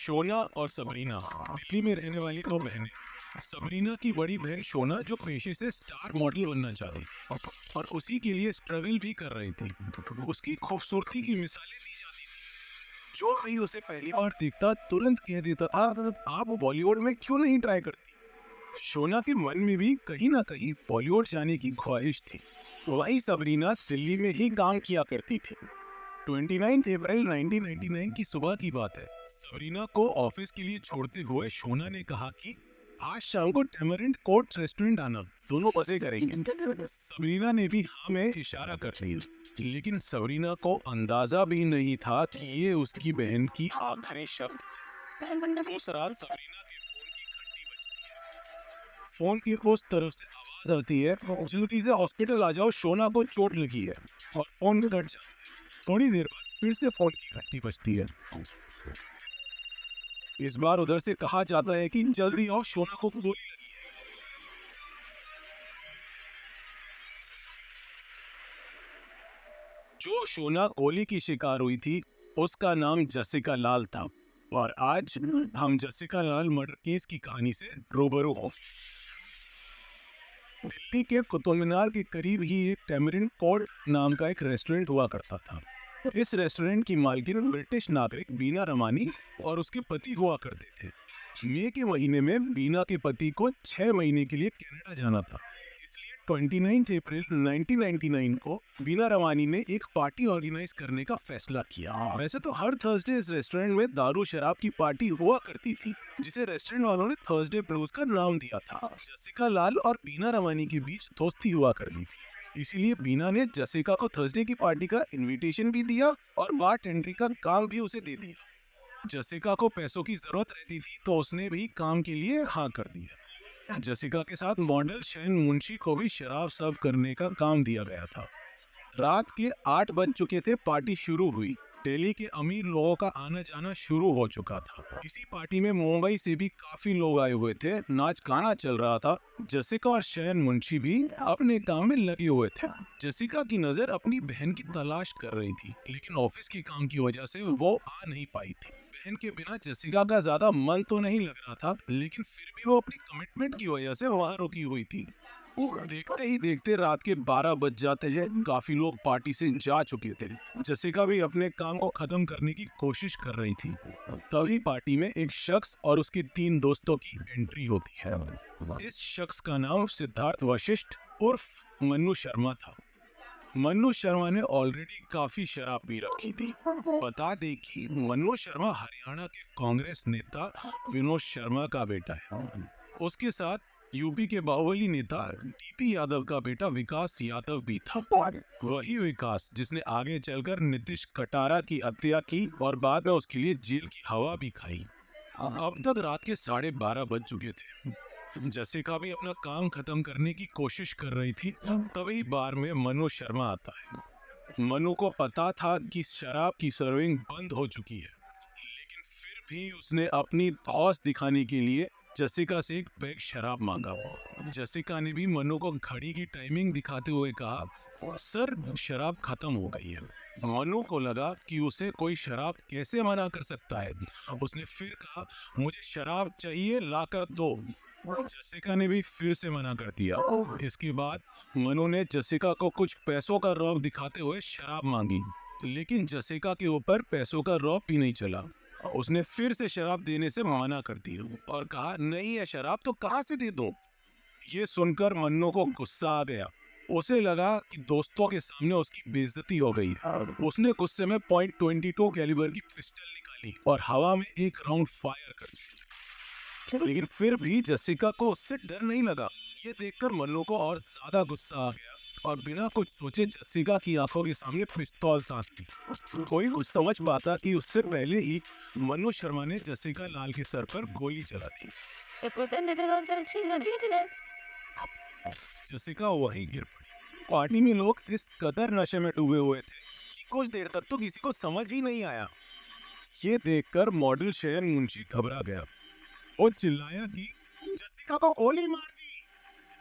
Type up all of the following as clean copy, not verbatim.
शोना और सबरीना दिल्ली में रहने वाली दो बहनें। सबरीना की बड़ी बहन शोना जो पेशे से स्टार मॉडल बनना चाहती थी और उसी के लिए स्ट्रगल भी कर रही थी। उसकी खूबसूरती की मिसालें दी जाती थी। जो भी उसे पहली बार देखता तुरंत कह देता था, आप बॉलीवुड में क्यों नहीं ट्राई करती। शोना के मन में भी कहीं ना कहीं बॉलीवुड जाने की ख्वाहिश थी। वही सबरीना दिल्ली में ही काम किया करती थी। 29 अप्रैल 1999 की सुबह की बात है। सबरीना को ऑफिस के लिए छोड़ते हुए शोना ने कहा कि आज शाम को टेमरिंड कोर्ट रेस्टोरेंट आना, दोनों मजे करेंगे। सबरीना ने भी हाँ में इशारा कर दिया, लेकिन सबरीना को अंदाजा भी नहीं था कि ये उसकी बहन की आखिरी शब्द। उस रात सबरीना के फोन की घंटी बजती है। फोन की उस तरफ से आवाज आती है, जल्दी से हॉस्पिटल आ जाओ, शोना को चोट लगी है। और फोन कट जाता है। थोड़ी देर बाद फिर से फोन की घंटी बजती है। इस बार उधर से कहा जाता है कि जल्दी आओ, शोना को गोली लगी है। जो शोना गोली की शिकार हुई थी उसका नाम जसिका लाल था। और आज हम जसिका लाल मर्डर केस की कहानी से रूबरू हो। दिल्ली के कुतुब मीनार के करीब ही एक टेमरिंड कोर्ट नाम का एक रेस्टोरेंट हुआ करता था। इस रेस्टोरेंट की मालकिन ब्रिटिश नागरिक बीना रमानी और उसके पति हुआ करते थे। मई के महीने में बीना के पति को 6 महीने के लिए कनाडा जाना था, इसलिए 29 अप्रैल 1999 को बीना रमानी ने एक पार्टी ऑर्गेनाइज करने का फैसला किया। वैसे तो हर थर्सडे इस रेस्टोरेंट में दारू शराब की पार्टी हुआ करती थी, जिसे रेस्टोरेंट वालों ने थर्सडे ब्लूज का नाम दिया था। जसिका लाल और बीना रमानी के बीच दोस्ती हुआ करती थी, इसीलिए बीना ने जसिका को थर्सडे की पार्टी का इनविटेशन भी दिया और बारटेंडरिंग का काम भी उसे दे दिया। जसिका को पैसों की जरूरत रहती थी तो उसने भी काम के लिए हाँ कर दिया। जसिका के साथ मॉडल शैन मुंशी को भी शराब सर्व करने का काम दिया गया था। रात के 8 बज चुके थे, पार्टी शुरू हुई। दिल्ली के अमीर लोगों का आना जाना शुरू हो चुका था। इसी पार्टी में मुंबई से भी काफी लोग आए हुए थे। नाच गाना चल रहा था। जसिका और शैन मुंशी भी अपने काम में लगे हुए थे। जसिका की नजर अपनी बहन की तलाश कर रही थी, लेकिन ऑफिस के काम की वजह से वो आ नहीं पाई थी। बहन के बिना जसिका का ज्यादा मन तो नहीं लग रहा था, लेकिन फिर भी वो अपनी कमिटमेंट की वजह से वहां रुकी हुई थी। देखते ही देखते रात के 12 बज जाते हैं। काफी लोग पार्टी से जा चुके थे। जसिका भी अपने काम को खत्म करने की कोशिश कर रही थी। तभी पार्टी में एक शख्स और उसके 3 दोस्तों की एंट्री होती है। इस शख्स का नाम सिद्धार्थ वशिष्ठ उर्फ मन्नू शर्मा था। मन्नू शर्मा ने ऑलरेडी काफी शराब पी रखी थी। बता दें कि मन्नू शर्मा हरियाणा के कांग्रेस नेता विनोद शर्मा का बेटा है। उसके साथ यूपी के बाहुबली नेता डीपी यादव का बेटा विकास यादव भी था। वही विकास जिसने आगे चलकर नीतीश कटारा की हत्या की और बाद में उसके लिए जेल की हवा भी खाई। अब तक रात के 12:30 बज चुके थे। जसिका भी अपना काम खत्म करने की कोशिश कर रही थी। तभी बार में मनु शर्मा आता है। मनु को पता था कि शराब की सर्विंग बंद हो चुकी है, लेकिन फिर भी उसने अपनी धौस दिखाने के लिए जसिका से एक पैक शराब मांगा। जसिका ने भी मनु को घड़ी की टाइमिंग दिखाते हुए कहा, सर शराब खत्म हो गई है। मनु को लगा कि उसे कोई शराब कैसे मना कर सकता है। उसने फिर कहा, मुझे शराब चाहिए, लाकर दो। जसिका ने भी फिर से मना कर दिया। इसके बाद मनु ने जसिका को कुछ पैसों का रौब दिखाते हुए शराब मांगी, लेकिन जसिका के ऊपर पैसों का रौब भी नहीं चला। उसने फिर से शराब देने से मना कर दिया और कहा, नहीं है शराब तो कहाँ से दे दूं। ये सुनकर मन्नू को गुस्सा आ गया। उसे लगा कि दोस्तों के सामने उसकी बेइज्जती हो गई है। उसने गुस्से में .22 कैलिबर की पिस्टल निकाली और हवा में एक राउंड फायर कर दिया। लेकिन फिर भी जसिका को उससे डर नहीं लगा। ये देखकर मन्नू को और ज्यादा गुस्सा आ गया और बिना कुछ सोचे जसिका की आंखों के सामने पिस्तौल ताक दी। कोई कुछ समझ पाता कि उससे पहले ही मनु शर्मा ने जसिका लाल के सर पर गोली चला दी। जसिका वहीं गिर पड़ी। पार्टी में लोग इस कदर नशे में डूबे हुए थे कि कुछ देर तक तो किसी को समझ ही नहीं आया। ये देखकर मॉडल शैन मुंशी घबरा गया। वो चिल्लाया कि जसिका को गोली मार दी।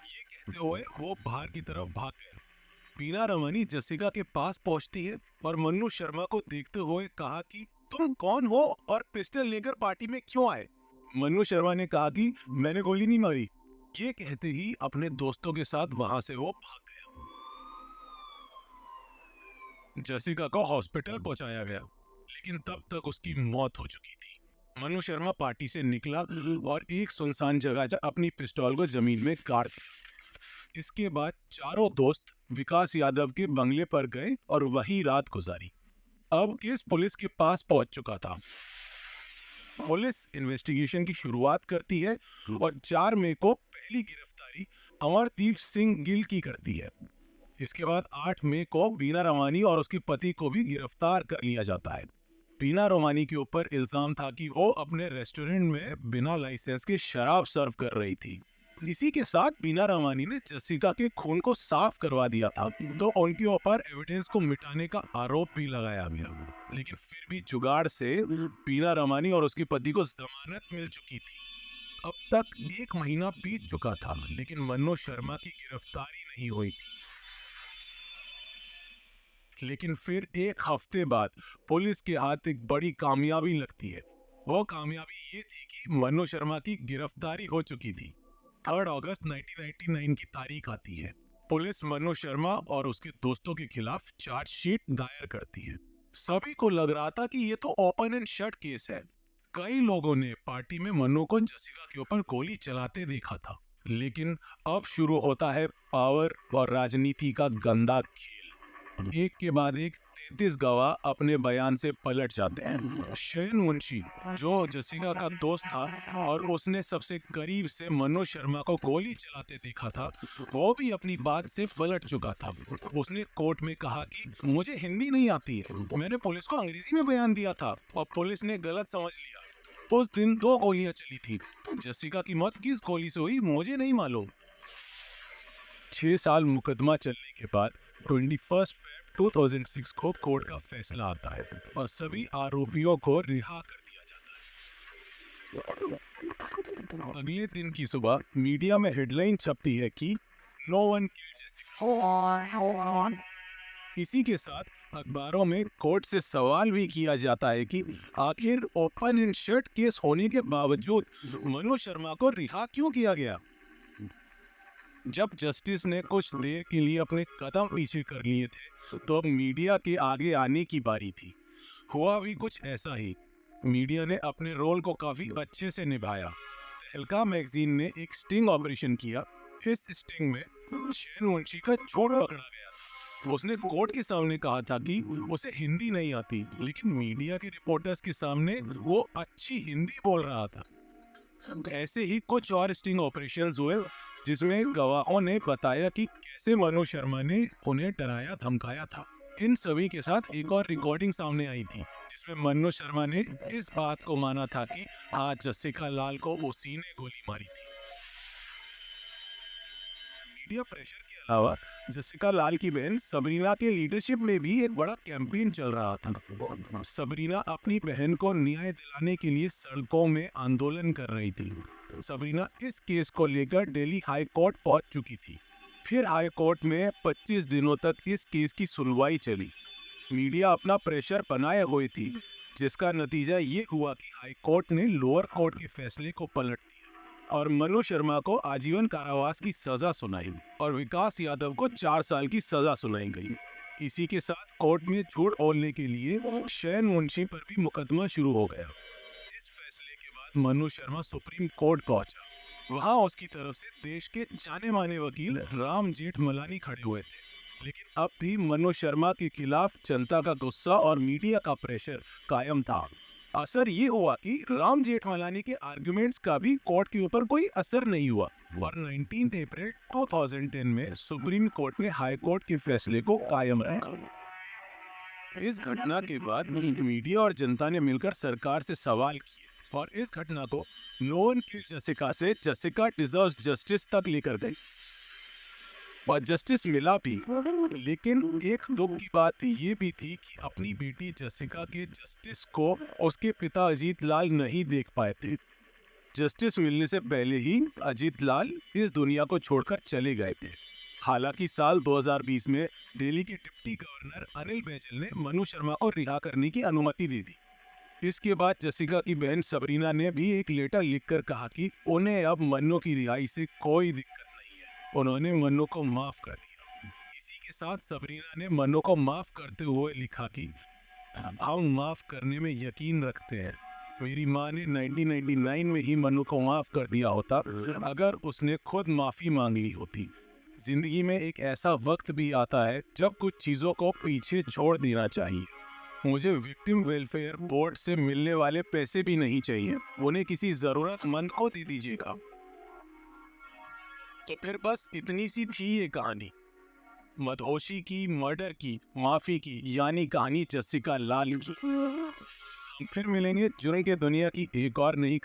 ये कहते हुए वो बाहर की तरफ भाग गया। बीना रमनी जसिका के पास पहुंचती है और मन्नू शर्मा को देखते हुए कहा कि तुम कौन हो और पिस्टल लेकर पार्टी में क्यों आए? मनु शर्मा ने कहा कि मैंने गोली नहीं मारी। ये कहते ही अपने दोस्तों के साथ वहां से वो भाग गया। जसिका को हॉस्पिटल पहुंचाया गया, लेकिन तब तक उसकी मौत हो चुकी थी। मनु शर्मा पार्टी से निकला और एक सुनसान जगह अपनी पिस्तौल को जमीन में गाड़ दिया। इसके बाद चारों दोस्त विकास यादव के बंगले पर गए और वहीं रात गुजारी। अब केस पुलिस के पास पहुंच चुका था। पुलिस इन्वेस्टिगेशन की शुरुआत करती है और 4 मई को पहली गिरफ्तारी अमरदीप सिंह गिल की करती है। इसके बाद 8 मई को बीना रमानी और उसके पति को भी गिरफ्तार कर लिया जाता है। बीना रमानी के ऊपर इल्जाम था कि वो अपने रेस्टोरेंट में बिना लाइसेंस के शराब सर्व कर रही थी। इसी के साथ बीना रमानी ने जसिका के खून को साफ करवा दिया था, तो उनके ऊपर एविडेंस को मिटाने का आरोप भी लगाया गया। लेकिन फिर भी जुगाड़ से बीना रमानी और उसके पति को जमानत मिल चुकी थी। अब तक 1 महीना बीत चुका था, लेकिन मनु शर्मा की गिरफ्तारी नहीं हुई थी। लेकिन फिर 1 हफ्ते बाद पुलिस के हाथ एक बड़ी कामयाबी लगती है। वो कामयाबी ये थी कि मनु शर्मा की गिरफ्तारी हो चुकी थी। 3 अगस्त 1999 की तारीख आती है। पुलिस मनु शर्मा और उसके दोस्तों के खिलाफ चार्जशीट दायर करती है। सभी को लग रहा था कि ये तो ओपन एंड शट केस है। कई लोगों ने पार्टी में मनु को जसिका के ऊपर गोली चलाते देखा था। लेकिन अब शुरू होता है पावर और राजनीति का गंदा खेल। एक के बाद एक 33 गवाह अपने बयान से पलट जाते हैं। शयन मुंशी, जो जसिका का दोस्त था और उसने सबसे करीब से मनु शर्मा को गोली चलाते देखा था, वो भी अपनी बात से पलट चुका था। उसने कोर्ट में कहा कि मुझे हिंदी नहीं आती है, मैंने पुलिस को अंग्रेजी में बयान दिया था और पुलिस ने गलत समझ लिया। उस दिन 2 गोलियां चली थी। जसिका की मौत किस गोली से हुई मुझे नहीं मालूम। 6 साल मुकदमा चलने के बाद 21 फेब 2006 को कोर्ट का फैसला आता है और सभी आरोपियों को रिहा कर दिया जाता है। अगले दिन की सुबह मीडिया में हेडलाइन छपती है कि नो वन किल्ड जसिका। इसी के साथ अखबारों में कोर्ट से सवाल भी किया जाता है कि आखिर ओपन एंड शट केस होने के बावजूद मनु शर्मा को रिहा क्यों किया गया। जब जस्टिस ने कुछ देर के लिए अपने कदम पीछे कर लिए थे, तो अब मीडिया के आगे आने की बारी थी। हुआ भी कुछ ऐसा ही। मीडिया ने अपने रोल को काफी अच्छे से निभाया। तहलका मैगजीन ने एक स्टिंग ऑपरेशन किया। इस स्टिंग में शयन मुंशी का झूठ पकड़ा गया। उसने कोर्ट के सामने कहा था कि उसे हिंदी नहीं आती, लेकिन मीडिया के रिपोर्टर्स के सामने वो अच्छी हिंदी बोल रहा था। ऐसे ही कुछ और स्टिंग ऑपरेशंस हुए, जिसमें गवाहों ने बताया कि कैसे मनु शर्मा ने उन्हें डराया धमकाया था। इन सभी के साथ एक और रिकॉर्डिंग सामने आई थी, जिसमें मनु शर्मा ने इस बात को माना था कि हाँ, जसिका लाल को उसी ने गोली मारी थी। मीडिया प्रेशर के अलावा जसिका लाल की बहन सबरीना के लीडरशिप में भी एक बड़ा कैंपेन चल रहा था। सबरीना अपनी बहन को न्याय दिलाने के लिए सड़कों में आंदोलन कर रही थी। सबरीना इस केस को लेकर दिल्ली हाई कोर्ट पहुंच चुकी थी। फिर हाई कोर्ट में 25 दिनों तक इस केस की सुनवाई चली। मीडिया अपना प्रेशर बनाए हुए थी, जिसका नतीजा ये हुआ कि हाई कोर्ट ने लोअर कोर्ट के फैसले को पलट दिया और मनु शर्मा को आजीवन कारावास की सजा सुनाई और विकास यादव को 4 साल की सजा सुनाई गई। इसी के साथ कोर्ट में झूठ बोलने के लिए शयन मुंशी पर भी मुकदमा शुरू हो गया। इस फैसले के बाद मनु शर्मा सुप्रीम कोर्ट पहुंचा। वहां उसकी तरफ से देश के जाने माने वकील राम जेठमलानी खड़े हुए थे। लेकिन अब भी मनु शर्मा के खिलाफ जनता का गुस्सा और मीडिया का प्रेशर कायम था। असर ये हुआ कि राम जेठमलानी के आर्गुमेंट्स का भी कोर्ट के ऊपर कोई असर नहीं हुआ और 19 अप्रैल 2010 में सुप्रीम कोर्ट ने हाई कोर्ट के फैसले को कायम रखा। इस घटना के बाद मीडिया और जनता ने मिलकर सरकार से सवाल किए और इस घटना को नो वन किल्ड जसिका से जसिका डिजर्व्स जस्टिस तक लेकर गई और जस्टिस मिला भी। लेकिन एक दुख की बात ये भी थी कि अपनी बेटी जसिका के जस्टिस को उसके पिता अजीत लाल नहीं देख पाए थे। जस्टिस मिलने से पहले ही अजीत लाल इस दुनिया को छोड़कर चले गए थे। हालांकि साल 2020 में दिल्ली के डिप्टी गवर्नर अनिल बैजल ने मनु शर्मा को रिहा करने की अनुमति दे दी। इसके बाद जसिका की बहन सबरीना ने भी एक लेटर लिखकर कहा कि उन्हें अब मन्नू की रिहाई से कोई दिक्कत नहीं है, उन्होंने मन्नू को माफ कर दिया। इसी के साथ सबरीना ने मन्नू को माफ करते हुए लिखा कि हम माफ करने में यकीन रखते हैं। मेरी माँ ने 1999 में ही मन्नू को माफ कर दिया होता अगर उसने खुद माफी मांग ली होती। जिंदगी में एक ऐसा वक्त भी आता है जब कुछ चीजों को पीछे छोड़ देना चाहिए। मुझे विक्टिम वेलफेयर बोर्ड से मिलने वाले पैसे भी नहीं चाहिए, उन्हें किसी जरूरतमंद को दे दीजिएगा। तो फिर बस इतनी सी थी ये कहानी, मदहोशी की, मर्डर की, माफी की, यानी कहानी जसिका लाल की। हम फिर मिलेंगे जुर्म के दुनिया की एक और नई